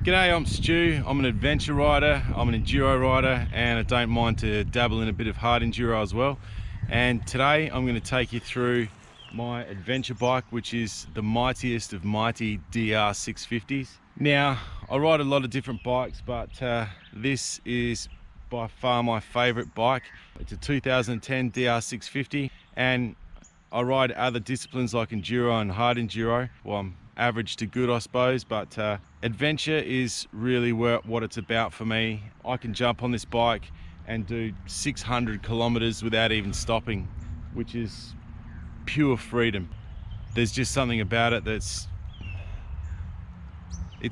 G'day, I'm Stu. I'm an adventure rider, I'm an enduro rider, and I don't mind to dabble in a bit of hard enduro as well. And today I'm going to take you through my adventure bike, which is the mightiest of mighty DR650s. Now, I ride a lot of different bikes, but this is by far my favorite bike. It's a 2010 DR650, and I ride other disciplines like enduro and hard enduro. Well, I'm average to good, I suppose, but adventure is really what it's about for me. I can jump on this bike and do 600 kilometers without even stopping, which is pure freedom. There's just something about it it's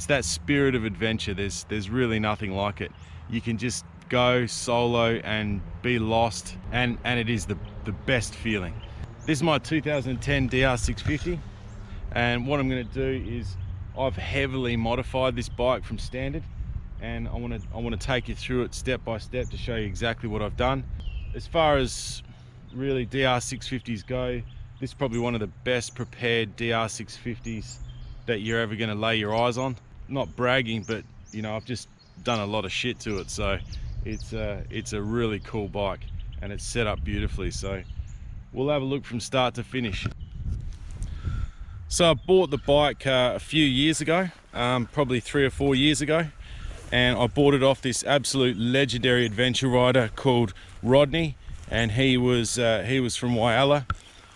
that spirit of adventure. There's really nothing like it. You can just go solo and be lost, and it is the best feeling. This is my 2010 DR650, and what I'm going to do is I've heavily modified this bike from standard, and I want to take you through it step by step to show you exactly what I've done. As far as really DR650s go, this is probably one of the best prepared DR650s that you're ever going to lay your eyes on. Not bragging, but you know, I've just done a lot of shit to it, so it's a really cool bike and it's set up beautifully. So we'll have a look from start to finish. So I bought the bike a few years ago, probably 3 or 4 years ago, and I bought it off this absolute legendary adventure rider called Rodney, and he was from Whyalla.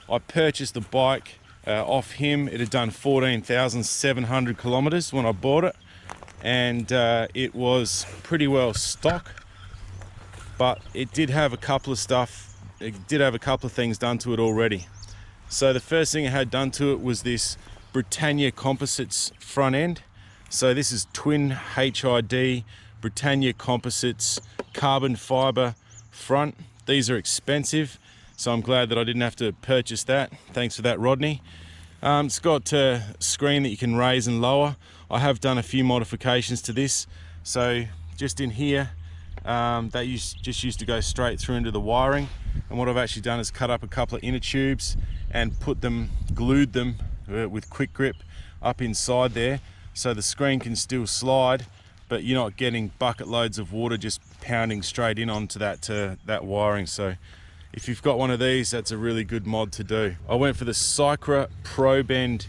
I purchased the bike off him. It had done 14,700 kilometers when I bought it, and it was pretty well stock, but it did have a couple of things done to it already. So the first thing it had done to it was this Britannia Composites front end. So this is twin HID Britannia Composites carbon fiber front. These are expensive, so I'm glad that I didn't have to purchase that. Thanks for that, Rodney. It's got a screen that you can raise and lower. I have done a few modifications to this. So just in here, that just used to go straight through into the wiring, and what I've actually done is cut up a couple of inner tubes and glued them with quick grip up inside there, so the screen can still slide, but you're not getting bucket loads of water just pounding straight in onto that wiring. So if you've got one of these, that's a really good mod to do. I went for the CYCRA Pro Bend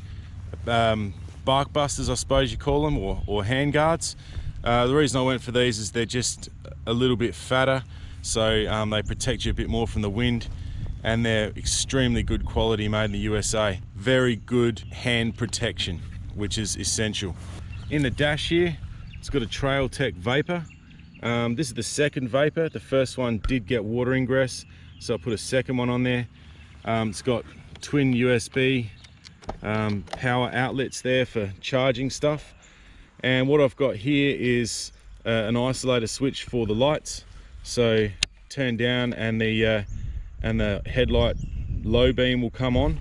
bark busters, I suppose you call them, or hand guards. The reason I went for these is they're just a little bit fatter, so they protect you a bit more from the wind, and they're extremely good quality, made in the USA. Very good hand protection, which is essential. In the dash here, it's got a Trailtech Vapor. This is the second Vapor. The first one did get water ingress, so I put a second one on there. It's got twin USB power outlets there for charging stuff. And what I've got here is an isolator switch for the lights. So turn down and the headlight low beam will come on,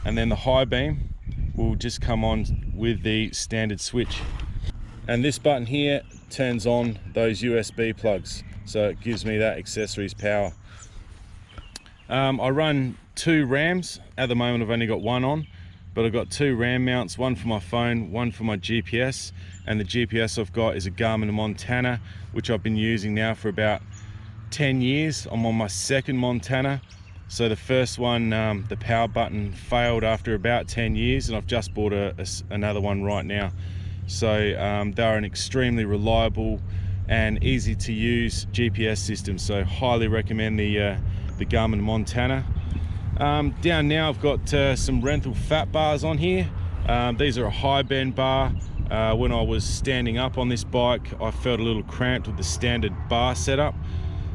and then the high beam will just come on with the standard switch. And this button here turns on those USB plugs, so it gives me that accessories power. I run 2 rams. At the moment I've only got one on, but I've got 2 ram mounts, one for my phone, one for my GPS, and the GPS I've got is a Garmin Montana, which I've been using now for about 10 years. I'm on my second Montana. So the first one, the power button failed after about 10 years, and I've just bought another one right now. So they're an extremely reliable and easy to use GPS system, so highly recommend the Garmin Montana. Down now I've got some Renthal Fat Bars on here. These are a high bend bar. When I was standing up on this bike, I felt a little cramped with the standard bar setup,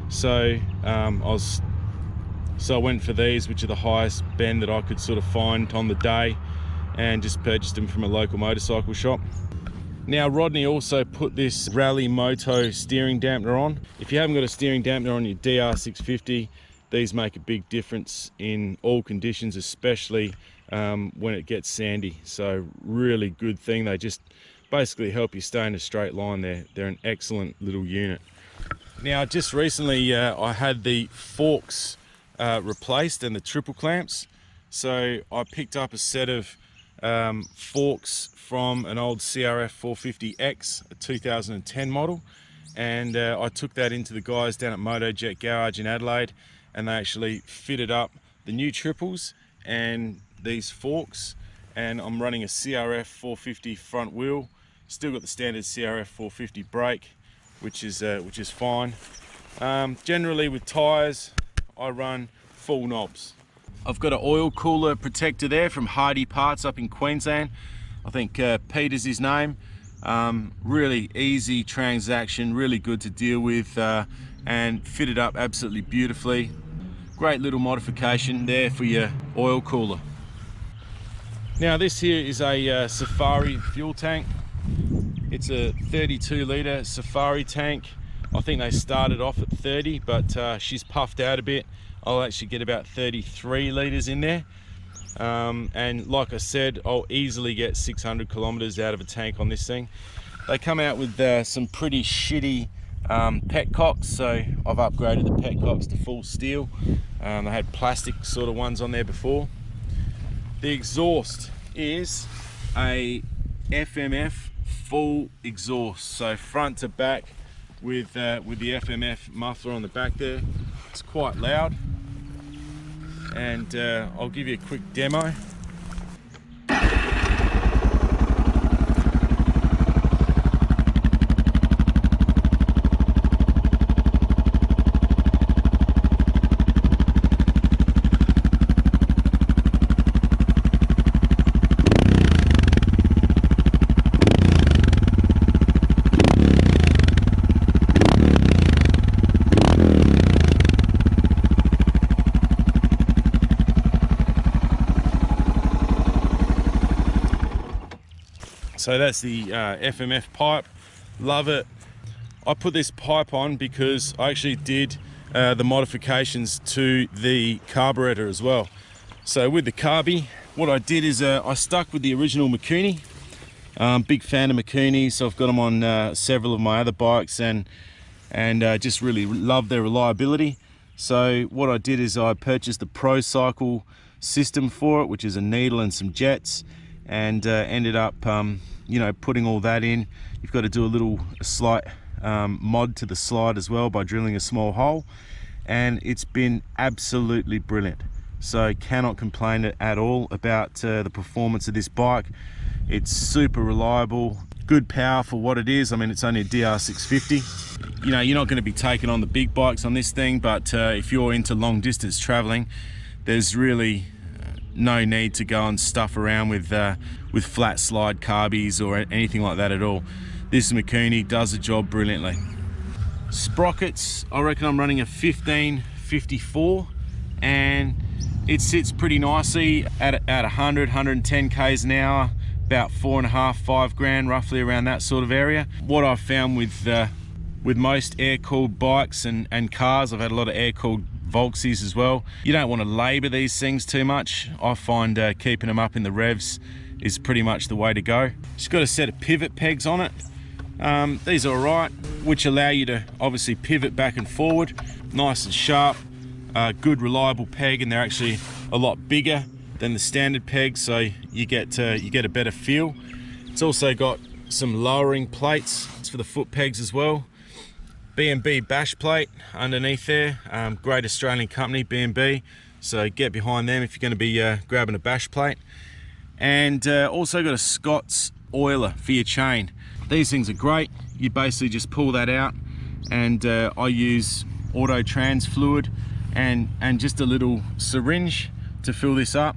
so I went for these, which are the highest bend that I could sort of find on the day, and just purchased them from a local motorcycle shop. Now Rodney also put this Rally Moto steering dampener on. If you haven't got a steering dampener on your DR650, these make a big difference in all conditions, especially when it gets sandy. So really good thing. They just basically help you stay in a straight line. They're an excellent little unit. Now just recently I had the forks replaced and the triple clamps, so I picked up a set of forks from an old CRF 450X, a 2010 model, and I took that into the guys down at MotoJet Garage in Adelaide, and they actually fitted up the new triples and these forks, and I'm running a CRF 450 front wheel. Still got the standard CRF 450 brake, which is fine. Generally with tyres, I run full knobs. I've got an oil cooler protector there from Hardy Parts up in Queensland. I think Peter's his name. Really easy transaction, really good to deal with, and fitted up absolutely beautifully. Great little modification there for your oil cooler. Now this here is a Safari fuel tank. It's a 32 litre Safari tank. I think they started off at 30, but she's puffed out a bit. I'll actually get about 33 litres in there. And like I said, I'll easily get 600 kilometres out of a tank on this thing. They come out with some pretty shitty petcocks, so I've upgraded the petcocks to full steel. They had plastic sort of ones on there before. The exhaust is a FMF full exhaust, so front to back with the FMF muffler on the back there. It's quite loud, and I'll give you a quick demo. So that's the FMF pipe. Love it. I put this pipe on because I actually did the modifications to the carburetor as well. So with the carby, what I did is I stuck with the original Mikuni. Big fan of Mikuni, so I've got them on several of my other bikes, and just really love their reliability. So what I did is I purchased the Procycle system for it, which is a needle and some jets, and ended up putting all that in. You've got to do a slight mod to the slide as well by drilling a small hole, and it's been absolutely brilliant. So cannot complain at all about the performance of this bike. It's super reliable, good power for what it is. I mean, it's only a DR650. You know, you're not going to be taking on the big bikes on this thing, but if you're into long distance traveling, there's really no need to go and stuff around with flat slide carbies or anything like that at all. This Mikuni does the job brilliantly. Sprockets, I reckon I'm running a 1554, and it sits pretty nicely at 110 k's an hour, about 4.5–5 grand, roughly around that sort of area. What I've found with most air-cooled bikes and cars, I've had a lot of air-cooled Volksies as well, you don't want to labour these things too much. I find keeping them up in the revs is pretty much the way to go. Just got a set of pivot pegs on it. These are alright, which allow you to obviously pivot back and forward. Nice and sharp, good reliable peg, and they're actually a lot bigger than the standard pegs, so you get a better feel. It's also got some lowering plates. It's for the foot pegs as well. B&B Bash Plate underneath there. Great Australian company, B&B, so get behind them if you're going to be grabbing a bash plate. And also got a Scott's oiler for your chain. These things are great. You basically just pull that out, and I use auto trans fluid and just a little syringe to fill this up.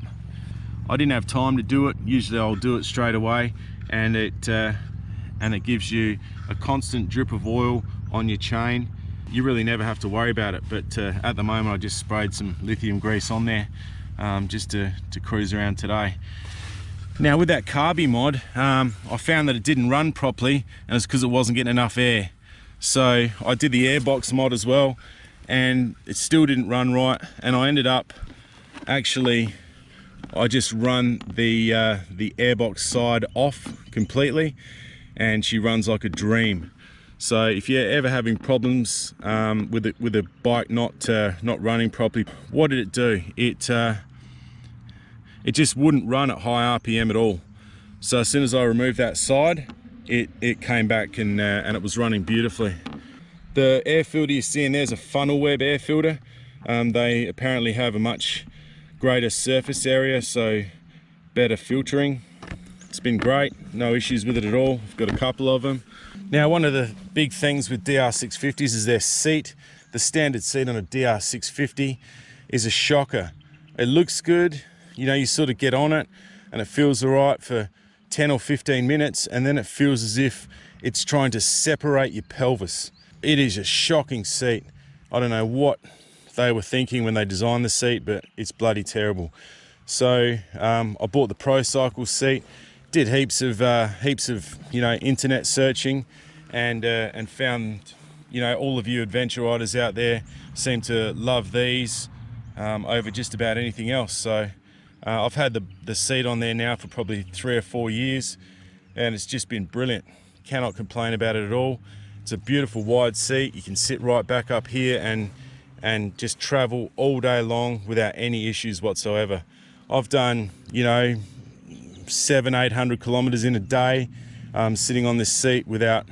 I didn't have time to do it. Usually I'll do it straight away, and it gives you a constant drip of oil on your chain. You really never have to worry about it, but at the moment I just sprayed some lithium grease on there just to cruise around today. Now with that carby mod, I found that it didn't run properly, and it's because it wasn't getting enough air. So I did the AIRBOX mod as well, and it still didn't run right, and I ended up actually, I just run the AIRBOX side off completely, and she runs like a dream. So if you're ever having problems with a bike not running properly, what did it do? It it just wouldn't run at high RPM at all. So as soon as I removed that side, it came back and it was running beautifully. The air filter you see in there is a Funnelweb air filter. They apparently have a much greater surface area, so better filtering. It's been great, no issues with it at all. I've got a couple of them. Now, one of the big things with DR650s is their seat. The standard seat on a DR650 is a shocker. It looks good, you know, you sort of get on it and it feels all right for 10 or 15 minutes, and then it feels as if it's trying to separate your pelvis. It is a shocking seat. I don't know what they were thinking when they designed the seat, but it's bloody terrible. So I bought the Procycle Seat, did heaps of you know, internet searching, and found, you know, all of you adventure riders out there seem to love these over just about anything else. So I've had the seat on there now for probably 3 or 4 years, and it's just been brilliant. Cannot complain about it at all. It's a beautiful wide seat. You can sit right back up here and just travel all day long without any issues whatsoever. I've done, you know, 700-800 kilometers in a day sitting on this seat without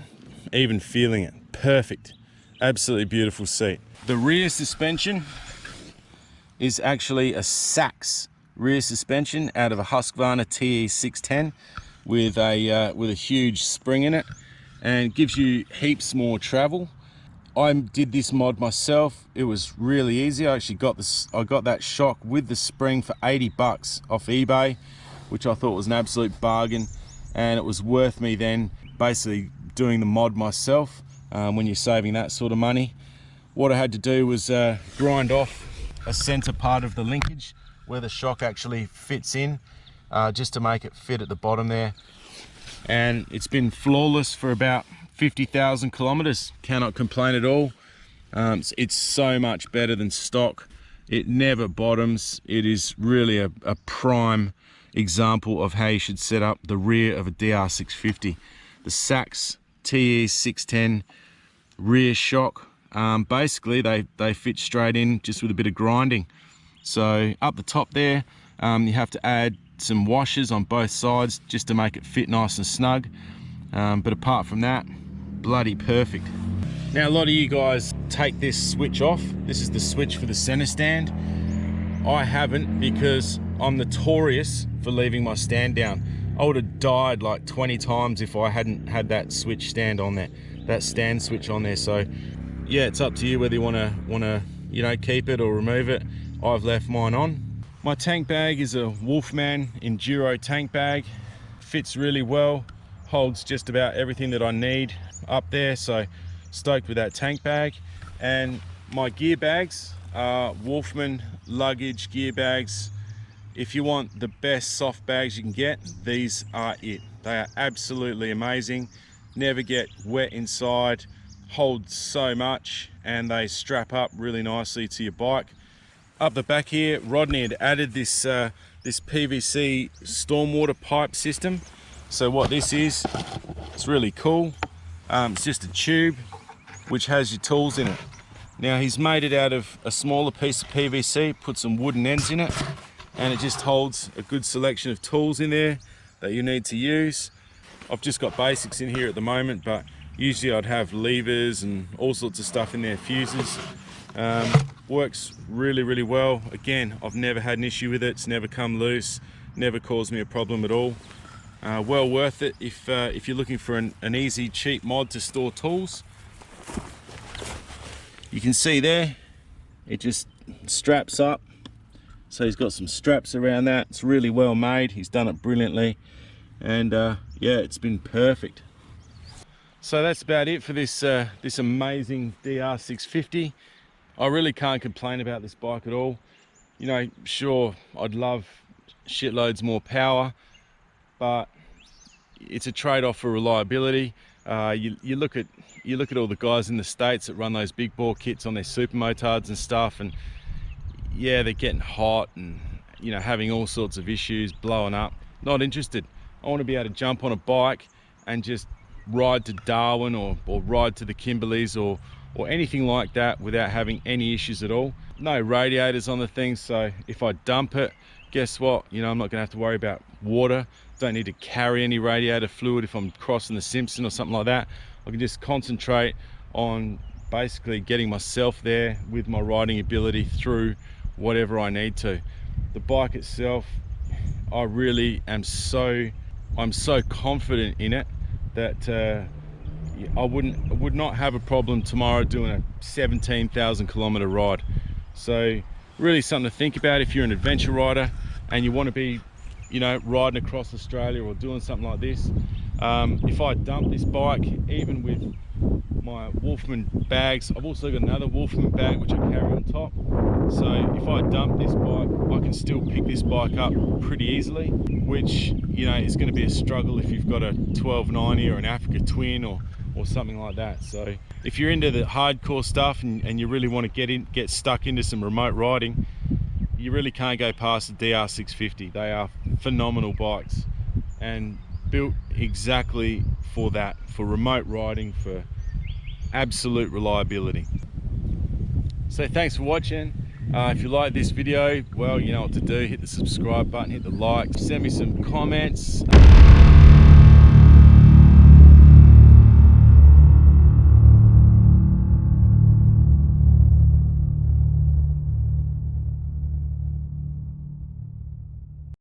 even feeling it. Perfect, absolutely beautiful seat. The rear suspension is actually a SACHS rear suspension out of a Husqvarna TE610 with a huge spring in it, and it gives you heaps more travel. I did this mod myself. It was really easy. I actually got that shock with the spring for 80 bucks off eBay, which I thought was an absolute bargain, and it was worth me then basically doing the mod myself when you're saving that sort of money. What I had to do was grind off a center part of the linkage where the shock actually fits in, just to make it fit at the bottom there. And it's been flawless for about 50,000 kilometers. Cannot complain at all. It's so much better than stock. It never bottoms. It is really a prime example of how you should set up the rear of a DR650. The SACHS TE610 rear shock, basically they fit straight in just with a bit of grinding. So up the top there, you have to add some washers on both sides just to make it fit nice and snug, but apart from that, bloody perfect. Now, a lot of you guys take this switch off. This is the switch for the center stand. I haven't, because I'm notorious for leaving my stand down. I would have died like 20 times if I hadn't had that switch stand on there, that stand switch on there. So yeah, it's up to you whether you want to you know, keep it or remove it. I've left mine on. My tank bag is a WOLFMAN Enduro tank bag. Fits really well, holds just about everything that I need up there, so stoked with that tank bag. And my gear bags are WOLFMAN Luggage gear bags. If you want the best soft bags you can get, these are it. They are absolutely amazing, never get wet inside, hold so much, and they strap up really nicely to your bike. Up the back here, Rodney had added this this PVC stormwater pipe system. So what this is, it's really cool. It's just a tube which has your tools in it. Now, he's made it out of a smaller piece of PVC, put some wooden ends in it, and it just holds a good selection of tools in there that you need to use. I've just got basics in here at the moment, but usually I'd have levers and all sorts of stuff in there, fuses. Works really, really well. Again, I've never had an issue with it. It's never come loose, never caused me a problem at all. Well worth it if you're looking for an easy, cheap mod to store tools. You can see there, it just straps up. So he's got some straps around that. It's really well made. He's done it brilliantly, and yeah, it's been perfect. So that's about it for this this amazing DR650. I really can't complain about this bike at all. You know, sure, I'd love shitloads more power, but it's a trade-off for reliability. You look at all the guys in the States that run those big bore kits on their super motards and stuff, and yeah, they're getting hot and, you know, having all sorts of issues, blowing up. Not interested. I want to be able to jump on a bike and just ride to Darwin or ride to the Kimberleys or anything like that without having any issues at all. No radiators on the thing, so if I dump it, guess what? You know, I'm not gonna have to worry about water. Don't need to carry any radiator fluid if I'm crossing the Simpson or something like that. I can just concentrate on basically getting myself there with my riding ability through whatever I need to. The bike itself, I really am I'm so confident in it that I would not have a problem tomorrow doing a 17,000 kilometer ride. So really something to think about if you're an adventure rider and you want to be, you know, riding across Australia or doing something like this. If I dump this bike, even with my WOLFMAN bags, I've also got another WOLFMAN bag which I carry on top. So if I dump this bike, I can still pick this bike up pretty easily, which, you know, is going to be a struggle if you've got a 1290 or an Africa Twin or something like that. So if you're into the hardcore stuff and you really want to get stuck into some remote riding, you really can't go past the DR650. They are phenomenal bikes and built exactly for that, for remote riding, for absolute reliability. So thanks for watching. If you like this video, well, you know what to do. Hit the subscribe button, hit the like, send me some comments.